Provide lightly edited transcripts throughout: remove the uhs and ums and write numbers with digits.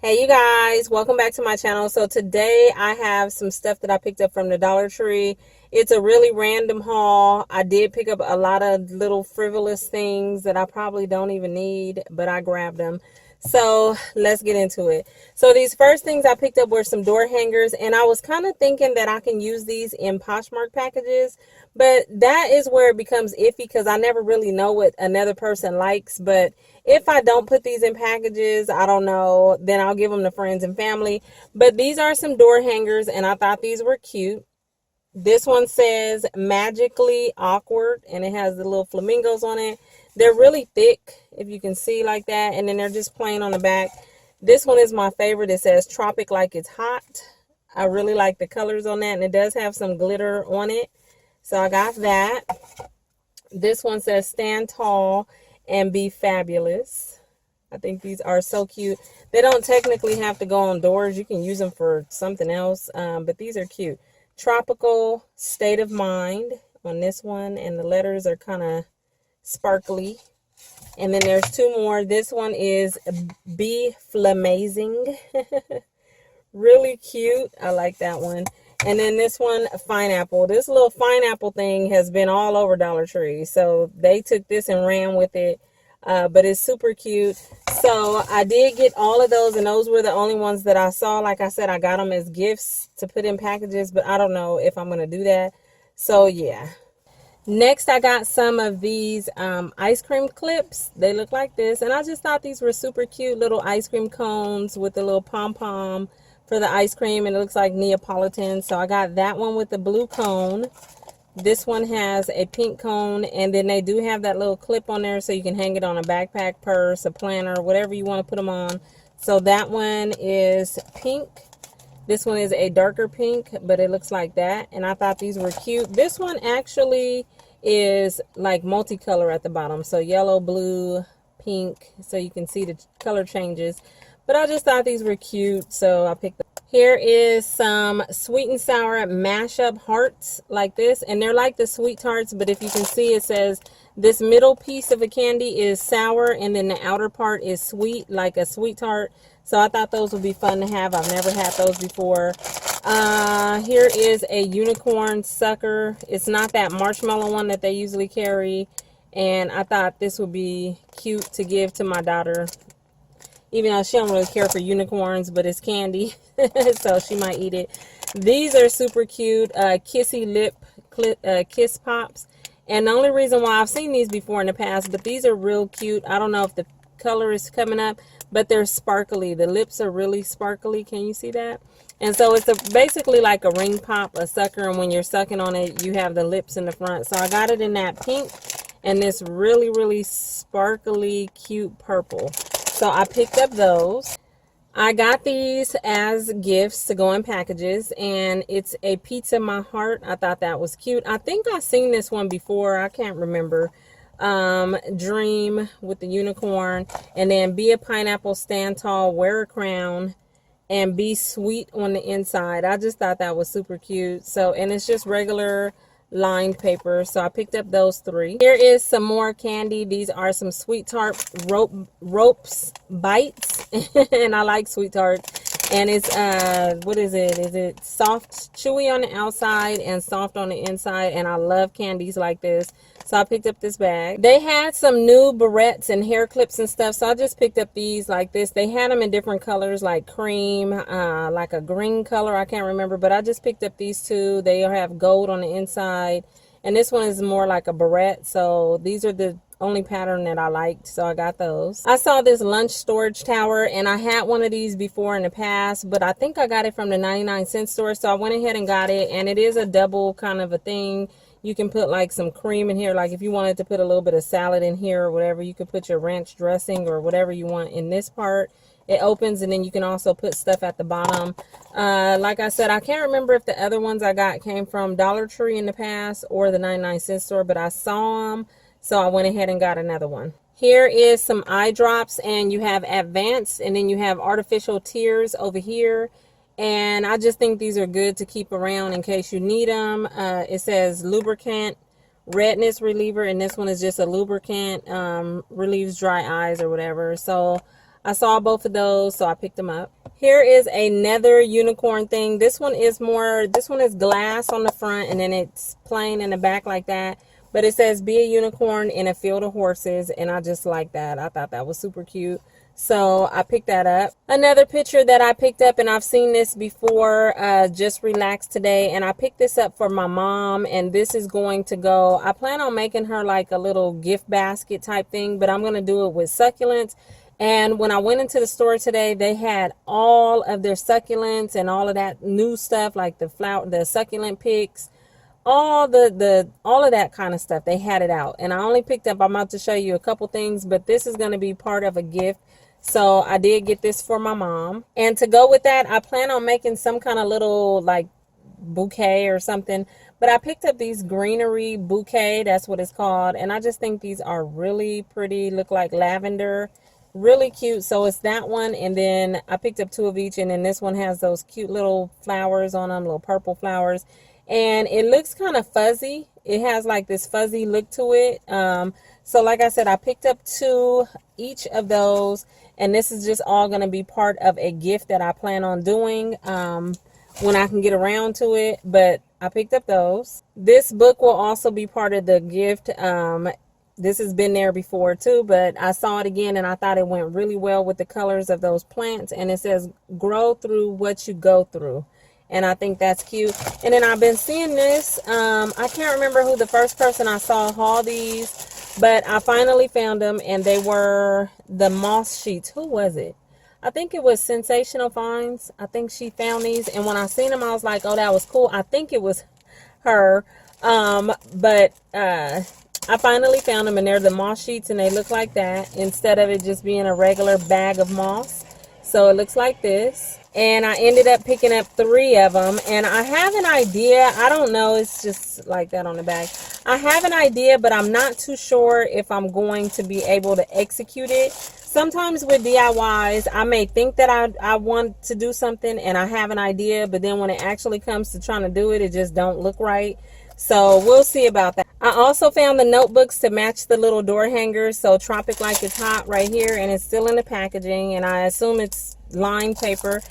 Hey you guys, welcome back to my channel. So today I have some stuff that I picked up from the Dollar Tree. It's a really random haul. I did pick up a lot of little frivolous things that I probably don't even need, but I grabbed them. So let's get into it. So these first things I picked up were some door hangers, and I was kind of thinking that I can use these in Poshmark packages, but that is where it becomes iffy because I never really know what another person likes. But if I don't put these in packages, I don't know, then I'll give them to friends and family. But these are some door hangers, and I thought these were cute. This one says magically awkward, and it has the little flamingos on it. They're really thick, if you can see like that, and then they're just plain on the back. This one is my favorite. It says tropic like it's hot. I really like the colors on that, and it does have some glitter on it, so I got that. This one says stand tall and be fabulous. I think these are so cute. They don't technically have to go on doors. You can use them for something else, but these are cute. Tropical state of mind on this one, and the letters are kind of sparkly. And then there's two more. This one is be flamazing. Really cute. I like that one. And then this one, pineapple. This little pineapple thing has been all over Dollar Tree, so they took this and ran with it. But it's super cute. So I did get all of those, and those were the only ones that I saw. Like I said, I got them as gifts to put in packages, but I don't know if I'm going to do that. So yeah. Next, I got some of these ice cream clips. They look like this, and I just thought these were super cute little ice cream cones with the little pom-pom for the ice cream, and it looks like Neapolitan. So I got that one with the blue cone. This one has a pink cone, and then they do have that little clip on there so you can hang it on a backpack, purse, a planner, whatever you want to put them on. So that one is pink. This one is a darker pink, but it looks like that, and I thought these were cute. This one actually is like multicolor at the bottom, so yellow, blue, pink, so you can see the color changes. But I just thought these were cute, so I picked them. Here is some sweet and sour mashup hearts like this, and they're like the sweet tarts, but if you can see, it says this middle piece of a candy is sour, and then the outer part is sweet, like a sweet tart. So I thought those would be fun to have. I've never had those before. Here is a unicorn sucker. It's not that marshmallow one that they usually carry, and I thought this would be cute to give to my daughter, even though she don't really care for unicorns, but it's candy, so she might eat it. These are super cute. Kissy lip kiss pops, and the only reason why I've seen these before in the past, but these are real cute. I don't know if the color is coming up, but they're sparkly. The lips are really sparkly. Can you see that? And so it's basically like a ring pop, a sucker, and when you're sucking on it, you have the lips in the front. So I got it in that pink and this really, really sparkly, cute purple. So I picked up those. I got these as gifts to go in packages, and it's a pizza my heart. I thought that was cute. I think I've seen this one before. I can't remember. Dream with the unicorn, and then be a pineapple, stand tall, wear a crown, and be sweet on the inside. I just thought that was super cute. So, and it's just regular lined paper, so I picked up those three. Here is some more candy. These are some sweet tart ropes bites and I like sweet tart, and it's what is it soft, chewy on the outside and soft on the inside, and I love candies like this, so I picked up this bag. They had some new barrettes and hair clips and stuff, so I just picked up these like this. They had them in different colors, like cream, like a green color, I can't remember, but I just picked up these two. They have gold on the inside, and this one is more like a barrette, so these are the only pattern that I liked, so I got those. I saw this lunch storage tower, and I had one of these before in the past, but I think I got it from the 99-cent store, so I went ahead and got it, and it is a double kind of a thing. You can put like some cream in here, like if you wanted to put a little bit of salad in here or whatever, you could put your ranch dressing or whatever you want in this part. It opens, and then you can also put stuff at the bottom. Like I said, I can't remember if the other ones I got came from Dollar Tree in the past or the 99-cent store, but I saw them, so I went ahead and got another one. Here is some eye drops, and you have advanced, and then you have artificial tears over here. And I just think these are good to keep around in case you need them. It says lubricant, redness reliever, and this one is just a lubricant, relieves dry eyes or whatever. So I saw both of those, so I picked them up. Here is another unicorn thing. This one is glass on the front, and then it's plain in the back like that. But it says, be a unicorn in a field of horses, and I just like that. I thought that was super cute. So I picked that up. Another picture that I picked up, and I've seen this before, just relaxed today, and I picked this up for my mom, and this is going to go, I plan on making her like a little gift basket type thing, but I'm going to do it with succulents. And when I went into the store today, they had all of their succulents and all of that new stuff, like the succulent picks, all of that kind of stuff. They had it out, and I only picked up, I'm about to show you a couple things, but this is going to be part of a gift. So I did get this for my mom. And to go with that, I plan on making some kind of little like bouquet or something. But I picked up these Greenery Bouquet. That's what it's called. And I just think these are really pretty. Look like lavender. Really cute. So it's that one. And then I picked up 2 of each. And then this one has those cute little flowers on them. Little purple flowers. And it looks kind of fuzzy. It has like this fuzzy look to it. So like I said, I picked up 2 each of those, and this is just all going to be part of a gift that I plan on doing when I can get around to it. But I picked up those. This book will also be part of the gift. This has been there before too, but I saw it again and I thought it went really well with the colors of those plants. And it says, grow through what you go through. And I think that's cute. And then I've been seeing this. I can't remember who the first person I saw haul these, but I finally found them, and they were the moss sheets. Who was it? I think it was Sensational Finds. I think she found these, and when I seen them, I was like, oh, that was cool. I think it was her. But I finally found them, and they're the moss sheets, and they look like that instead of it just being a regular bag of moss. So it looks like this. And I ended up picking up 3 of them. And I have an idea. I don't know. It's just like that on the bag. I have an idea, but I'm not too sure if I'm going to be able to execute it. Sometimes with DIYs, I may think that I want to do something and I have an idea, but then when it actually comes to trying to do it, it just don't look right. So we'll see about that. I also found the notebooks to match the little door hangers. So Tropic Like It's Hot right here, and it's still in the packaging, and I assume it's lined paper.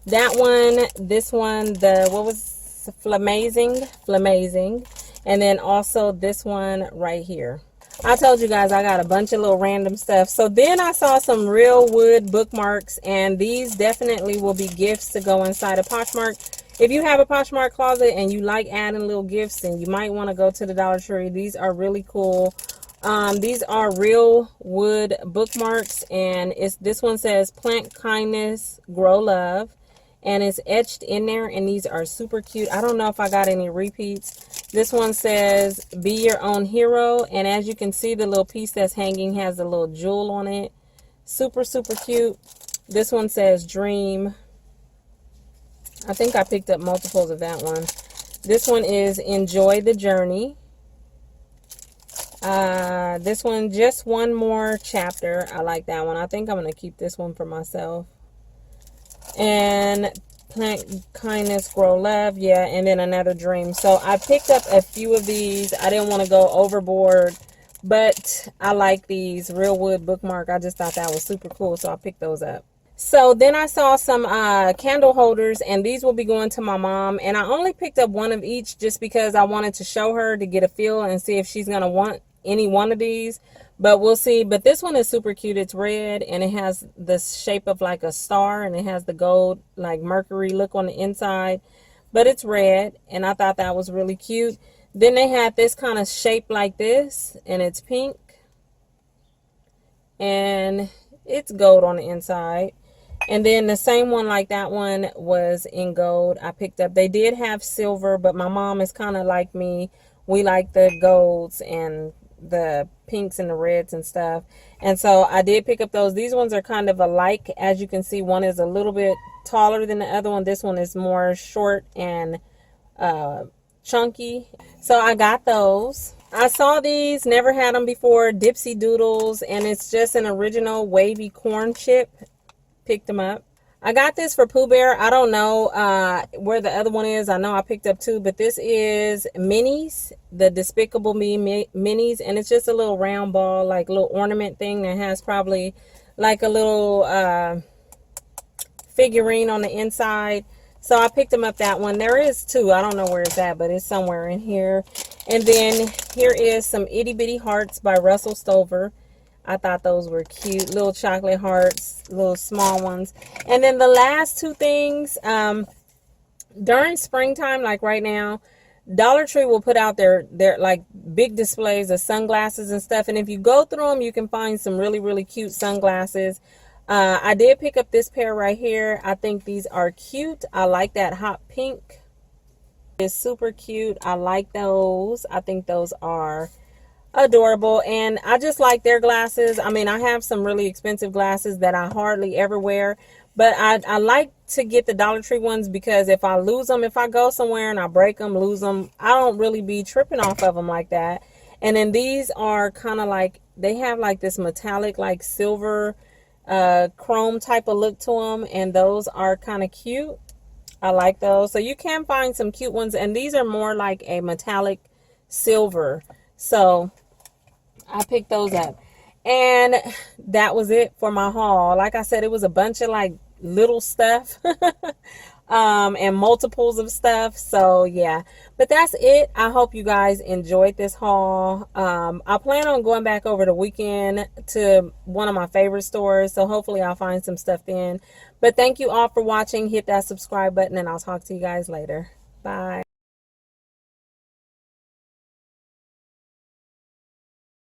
That one, this one, what was Flamazing, and then also this one right here. I told you guys I got a bunch of little random stuff. So then I saw some real wood bookmarks, and these definitely will be gifts to go inside a Poshmark. If you have a Poshmark closet and you like adding little gifts, then you might want to go to the Dollar Tree. These are really cool. These are real wood bookmarks, and this one says plant kindness, grow love, and it's etched in there, and these are super cute. I don't know if I got any repeats. This one says be your own hero, and as you can see, the little piece that's hanging has a little jewel on it. Super, super cute. This one says dream. I think I picked up multiples of that one. This one is enjoy the journey. This one, just one more chapter. I like that one. I think I'm going to keep this one for myself. And plant kindness, grow love. Yeah, and then another dream. So I picked up a few of these. I didn't want to go overboard, but I like these real wood bookmark. I just thought that was super cool, so I picked those up. So then I saw some candle holders, and these will be going to my mom. And I only picked up 1 of each just because I wanted to show her to get a feel and see if she's going to want any one of these. But we'll see. But this one is super cute. It's red, and it has the shape of like a star, and it has the gold, like Mercury look on the inside. But it's red, and I thought that was really cute. Then they had this kind of shape like this, and it's pink. And it's gold on the inside. And then the same one like that one was in gold. I picked up. They did have silver, but my mom is kind of like me. We like the golds and the pinks and the reds and stuff. And so I did pick up those. These ones are kind of alike. As you can see, one is a little bit taller than the other one. This one is more short and chunky. So I got those. I saw these, never had them before, Dipsy Doodles, and it's just an original wavy corn chip. Picked them up. I got this for Pooh Bear. I don't know where the other one is. I know I picked up 2, but this is minis, the Despicable Me minis, and it's just a little round ball, like little ornament thing that has probably like a little figurine on the inside. So I picked them up that one. There is two. I don't know where it's at, but it's somewhere in here. And then here is some Itty Bitty Hearts by Russell Stover. I thought those were cute. Little chocolate hearts, little small ones. And then the last two things, during springtime, like right now, Dollar Tree will put out their like big displays of sunglasses and stuff. And if you go through them, you can find some really, really cute sunglasses. I did pick up this pair right here. I think these are cute. I like that hot pink. It's super cute. I like those. I think those are adorable, and I just like their glasses. I mean, I have some really expensive glasses that I hardly ever wear, but I like to get the Dollar Tree ones because if I lose them, if I go somewhere and I break them, lose them, I don't really be tripping off of them like that. And then these are kind of like, they have like this metallic, like silver chrome type of look to them, and those are kind of cute. I like those. So you can find some cute ones, and these are more like a metallic silver. So I picked those up, and that was it for my haul. Like I said, it was a bunch of like little stuff and multiples of stuff. So yeah, but that's it. I hope you guys enjoyed this haul. I plan on going back over the weekend to one of my favorite stores, so hopefully I'll find some stuff then. But thank you all for watching. Hit that subscribe button, and I'll talk to you guys later. Bye.